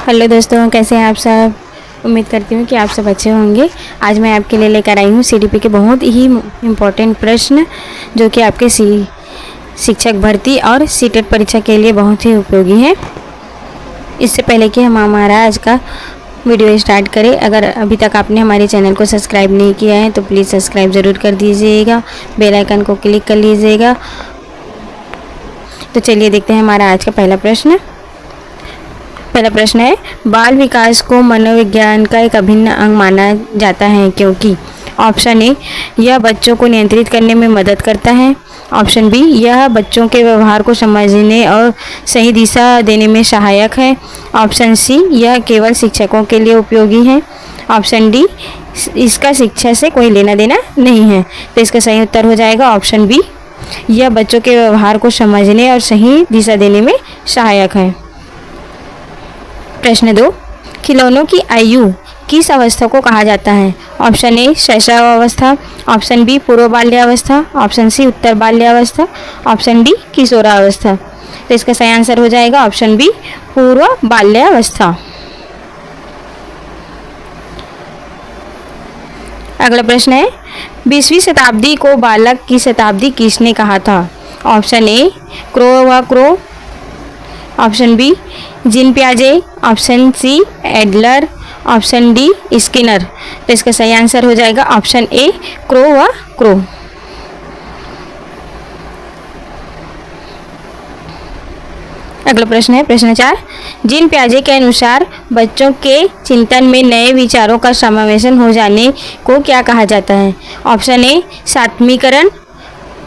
Hello दोस्तों, कैसे हैं आप सब। उम्मीद करती हूँ कि आप सब अच्छे होंगे। आज मैं आपके लिए लेकर आई हूँ सीडीपी के बहुत ही इम्पोर्टेंट प्रश्न जो कि आपके शिक्षक भर्ती और सीटेट परीक्षा के लिए बहुत ही उपयोगी है। इससे पहले कि हम हमारा आज का वीडियो स्टार्ट करें, अगर अभी तक आपने हमारे चैनल को सब्सक्राइब नहीं किया है तो प्लीज़ सब्सक्राइब ज़रूर कर दीजिएगा, बेल आइकन को क्लिक कर लीजिएगा। तो चलिए देखते हैं हमारा आज का पहला प्रश्न है, बाल विकास को मनोविज्ञान का एक अभिन्न अंग माना जाता है क्योंकि ऑप्शन ए, यह बच्चों को नियंत्रित करने में मदद करता है। ऑप्शन बी, यह बच्चों के व्यवहार को समझने और सही दिशा देने में सहायक है। ऑप्शन सी, यह केवल शिक्षकों के लिए उपयोगी है। ऑप्शन डी, इसका शिक्षा से कोई लेना देना नहीं है। तो इसका सही उत्तर हो जाएगा ऑप्शन बी, यह बच्चों के व्यवहार को समझने और सही दिशा देने में सहायक है। प्रश्न 2, खिलौनों की आयु किस अवस्था को कहा जाता है। ऑप्शन ए, शैशवावस्था। ऑप्शन बी, पूर्व बाल्यावस्था। ऑप्शन सी, उत्तर बाल्यावस्था। ऑप्शन डी, किशोरावस्था। तो इसका सही आंसर हो जाएगा ऑप्शन बी, पूर्व बाल्यावस्था। अगला प्रश्न है, 20वीं शताब्दी को बालक की शताब्दी किसने कहा था। Option A, Crow. Option B, Jean पियाजे। Option C, Adler. Option D, Skinner. तो इसका सही आंसर हो जाएगा ऑप्शन ए, क्रो। अगला प्रश्न है प्रश्न 4, जीन पियाजे के अनुसार बच्चों के चिंतन में नए विचारों का समावेशन हो जाने को क्या कहा जाता है। ऑप्शन ए, सात्मीकरण,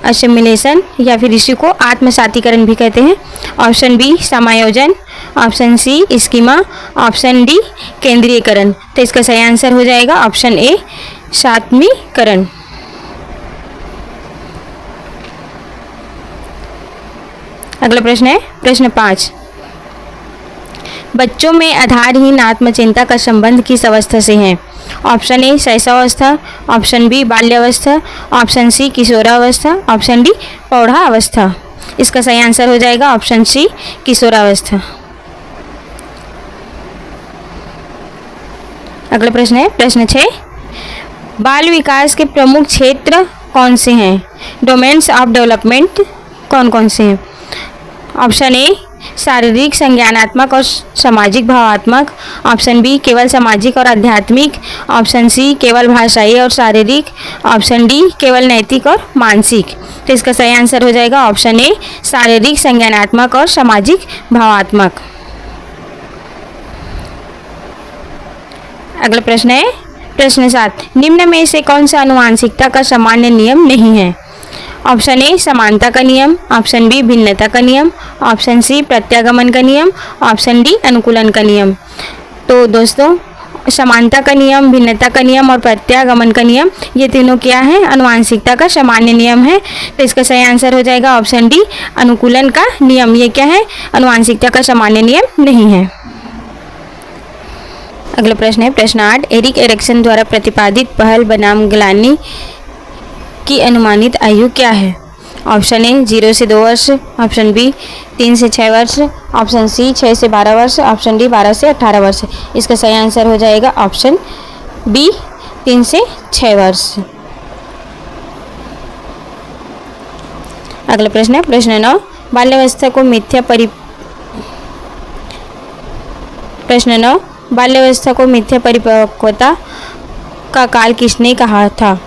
असिमिलेशन, या फिर इसी को आत्मसातीकरण भी कहते हैं। ऑप्शन बी, समायोजन। Option C, schema. Option D, केंद्रीयकरण। तो इसका सही आंसर हो जाएगा ऑप्शन ए, सात्मीकरण। अगला प्रश्न है प्रश्न 5, बच्चों में आधारहीन आत्मचिंता का संबंध किस अवस्था से है। ऑप्शन ए, शैशवावस्था। ऑप्शन बी, बाल्यावस्था। ऑप्शन सी, किशोरावस्था। ऑप्शन डी, प्रौढ़ावस्था। इसका सही आंसर हो जाएगा ऑप्शन सी, किशोरावस्था। अगला प्रश्न है प्रश्न 6, बाल विकास के प्रमुख क्षेत्र कौन से हैं। डोमेन्स ऑफ डेवलपमेंट कौन कौन से हैं। ऑप्शन ए, शारीरिक, संज्ञानात्मक और सामाजिक भावात्मक। ऑप्शन बी, केवल सामाजिक और आध्यात्मिक। ऑप्शन सी, केवल भाषाई और शारीरिक। ऑप्शन डी, केवल नैतिक और मानसिक। तो इसका सही आंसर हो जाएगा ऑप्शन ए, शारीरिक, संज्ञानात्मक और सामाजिक भावात्मक। अगला प्रश्न है प्रश्न 7, निम्न में से कौन सा आनुवांशिकता का सामान्य नियम नहीं है। ऑप्शन ए, समानता का नियम। ऑप्शन बी, भिन्नता का नियम। ऑप्शन सी, प्रत्यागमन का नियम। ऑप्शन डी, अनुकूलन का नियम। तो दोस्तों, समानता का नियम, भिन्नता का नियम और प्रत्यागमन का नियम, ये तीनों क्या है, आनुवांशिकता का सामान्य नियम है। तो इसका सही आंसर हो जाएगा ऑप्शन डी, अनुकूलन का नियम। ये क्या है, आनुवांशिकता का सामान्य नियम नहीं है। अगला प्रश्न है प्रश्न 8, एरिक एरिक्सन द्वारा प्रतिपादित पहल बनाम ग्लानी की अनुमानित आयु क्या है। ऑप्शन ए, 0 से 2 वर्ष। ऑप्शन बी, 3 से 6 वर्ष। ऑप्शन सी, 6 से 12 वर्ष। ऑप्शन डी, 12 से 18 वर्ष। इसका सही आंसर हो जाएगा ऑप्शन बी, 3 से 6 वर्ष। अगला प्रश्न है प्रश्न 9, बाल्यावस्था को मिथ्या परिपक्वता का काल किसने कहा था।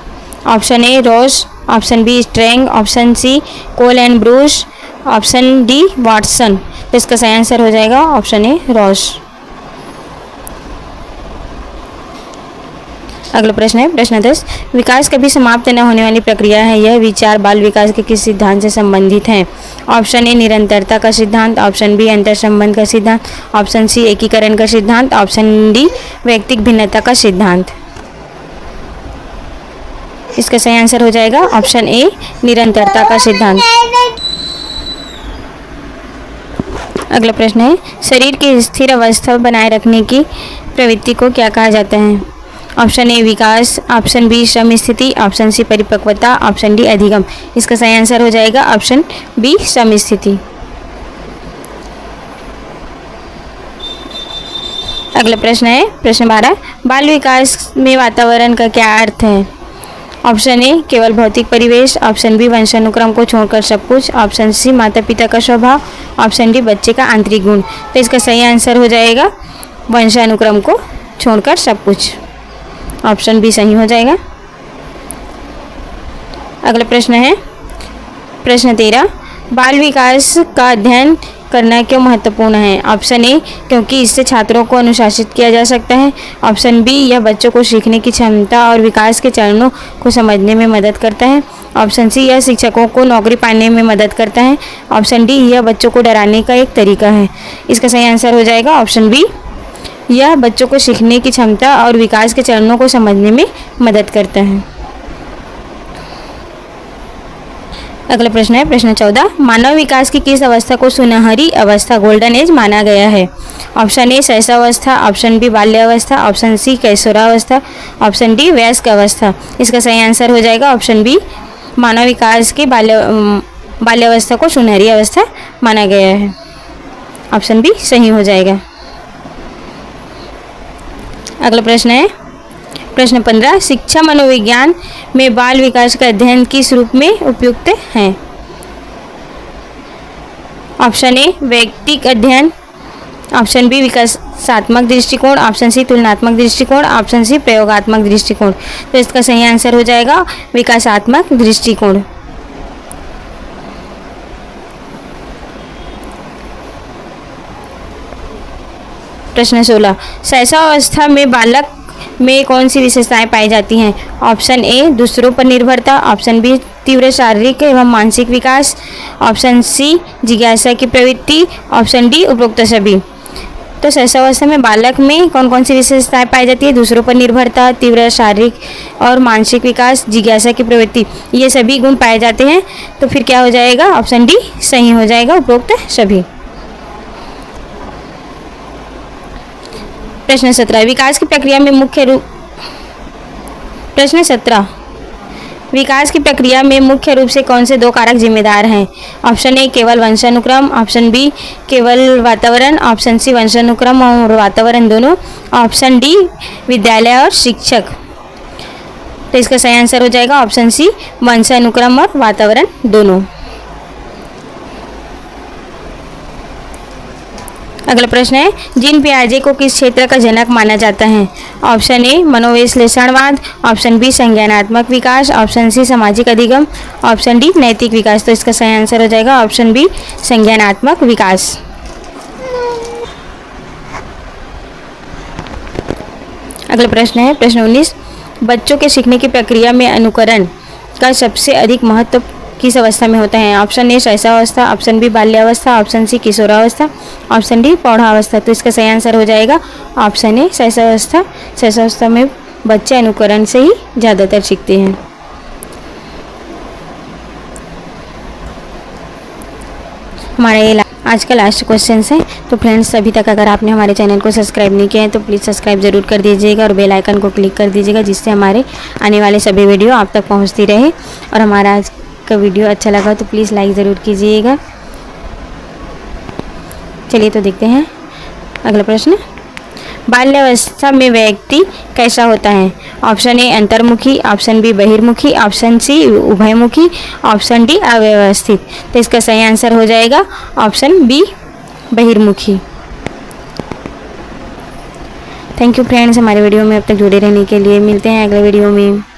Option A, Ross. Option B, Strang. Option C, Cole and Bruce. Option D, Watson. तो इसका सही आंसर हो जाएगा ऑप्शन ए, रॉस। अगला प्रश्न है प्रश्न 10, विकास कभी समाप्त न होने वाली प्रक्रिया है, यह विचार बाल विकास के किस सिद्धांत से संबंधित है। ऑप्शन ए, निरंतरता का सिद्धांत। ऑप्शन बी, अंतर संबंध का सिद्धांत। ऑप्शन सी, एकीकरण का सिद्धांत। ऑप्शन डी, व्यक्तिक भिन्नता का सिद्धांत। इसका सही आंसर हो जाएगा ऑप्शन ए, निरंतरता का सिद्धांत। अगला प्रश्न है, शरीर की स्थिर अवस्था बनाए रखने की प्रवृत्ति को क्या कहा जाता है। ऑप्शन ए, विकास। ऑप्शन बी, श्रम स्थिति। ऑप्शन सी, परिपक्वता। ऑप्शन डी, अधिगम। इसका सही आंसर हो जाएगा ऑप्शन बी, श्रम स्थिति। अगला प्रश्न है प्रश्न 12, बाल विकास में वातावरण का क्या अर्थ है? ऑप्शन ए केवल भौतिक परिवेश, ऑप्शन बी वंशानुक्रम को छोड़कर सब कुछ, ऑप्शन सी माता पिता का स्वभाव, ऑप्शन डी बच्चे का आंतरिक गुण। तो इसका सही आंसर हो जाएगा वंशानुक्रम को छोड़कर सब कुछ, ऑप्शन बी सही हो जाएगा। अगला प्रश्न है प्रश्न 13, बाल विकास का अध्ययन करना क्यों महत्वपूर्ण है? ऑप्शन ए क्योंकि इससे छात्रों को अनुशासित किया जा सकता है, ऑप्शन बी यह बच्चों को सीखने की क्षमता और विकास के चरणों को समझने में मदद करता है, ऑप्शन सी यह शिक्षकों को नौकरी पाने में मदद करता है, ऑप्शन डी यह बच्चों को डराने का एक तरीका है। इसका सही आंसर हो जाएगा ऑप्शन बी, यह बच्चों को सीखने की क्षमता और विकास के चरणों को समझने में मदद करता है। अगला प्रश्न है प्रश्न 14, मानव विकास की किस अवस्था को सुनहरी अवस्था गोल्डन एज माना गया है? ऑप्शन ए शैशवावस्था, ऑप्शन बी बाल्यावस्था, ऑप्शन सी किशोरावस्था, ऑप्शन डी वयस्क अवस्था। इसका सही आंसर हो जाएगा ऑप्शन बी, मानव विकास की बाल्यावस्था को सुनहरी अवस्था माना गया है, ऑप्शन बी सही हो जाएगा। अगला प्रश्न है प्रश्न 15, शिक्षा मनोविज्ञान में बाल विकास का अध्ययन किस रूप में उपयुक्त है? ऑप्शन ए वैयक्तिक अध्ययन, ऑप्शन बी विकासात्मक दृष्टिकोण, ऑप्शन सी तुलनात्मक दृष्टिकोण, ऑप्शन सी प्रयोगात्मक दृष्टिकोण। तो इसका सही आंसर हो जाएगा विकासात्मक दृष्टिकोण। प्रश्न 16, शैशवावस्था में बालक में कौन सी विशेषताएं पाई जाती हैं? ऑप्शन ए दूसरों पर निर्भरता, ऑप्शन बी तीव्र शारीरिक एवं मानसिक विकास, ऑप्शन सी जिज्ञासा की प्रवृत्ति, ऑप्शन डी उपरोक्त सभी। तो शैशवावस्था में बालक में कौन कौन सी विशेषताएं पाई जाती है? दूसरों पर निर्भरता, तीव्र शारीरिक और मानसिक विकास, जिज्ञासा की प्रवृत्ति, ये सभी गुण पाए जाते हैं। तो फिर क्या हो जाएगा? ऑप्शन डी सही हो जाएगा उपरोक्त सभी। प्रश्न 17, विकास की प्रक्रिया में मुख्य रूप प्रश्न 17, विकास की प्रक्रिया में मुख्य रूप से कौन से दो कारक जिम्मेदार हैं? ऑप्शन ए केवल वंशानुक्रम, ऑप्शन बी केवल वातावरण, ऑप्शन सी वंशानुक्रम और वातावरण दोनों, ऑप्शन डी विद्यालय और शिक्षक। तो इसका सही आंसर हो जाएगा ऑप्शन सी वंशानुक्रम और वातावरण दोनों। अगला प्रश्न है, जीन पियाजे को किस क्षेत्र का जनक माना जाता है? ऑप्शन ए मनोविश्लेषणवाद, ऑप्शन बी संज्ञानात्मक विकास, ऑप्शन सी सामाजिक अधिगम, ऑप्शन डी नैतिक विकास। तो इसका सही आंसर हो जाएगा ऑप्शन बी संज्ञानात्मक विकास। अगला प्रश्न है प्रश्न 19, बच्चों के सीखने की प्रक्रिया में अनुकरण का सबसे अधिक महत्व किस अवस्था में होता है? ऑप्शन ए शैशवावस्था, ऑप्शन बी बाल्यावस्था, ऑप्शन सी किशोरावस्था, ऑप्शन डी प्रौढ़ावस्था। तो इसका सही आंसर हो जाएगा ऑप्शन ए शैशवावस्था। शैशवावस्था में बच्चे अनुकरण से ही ज़्यादातर सीखते हैं। हमारा ये आज का लास्ट क्वेश्चन है। तो फ्रेंड्स, अभी तक अगर आपने हमारे चैनल को सब्सक्राइब नहीं किया है तो प्लीज़ सब्सक्राइब जरूर कर दीजिएगा और बेल आइकन को क्लिक कर दीजिएगा, जिससे हमारे आने वाले सभी वीडियो आप तक पहुंचती रहे। और हमारा आज का वीडियो अच्छा लगा तो प्लीज़ लाइक ज़रूर कीजिएगा। चलिए तो देखते हैं अगला प्रश्न, बाल्यावस्था में व्यक्ति कैसा होता है? ऑप्शन ए अंतर्मुखी, ऑप्शन बी बहिर्मुखी, ऑप्शन सी उभयमुखी, ऑप्शन डी अव्यवस्थित। तो इसका सही आंसर हो जाएगा ऑप्शन बी बहिर्मुखी। थैंक यू फ्रेंड्स, हमारे वीडियो में अब तक जुड़े रहने के लिए। मिलते हैं अगले वीडियो में।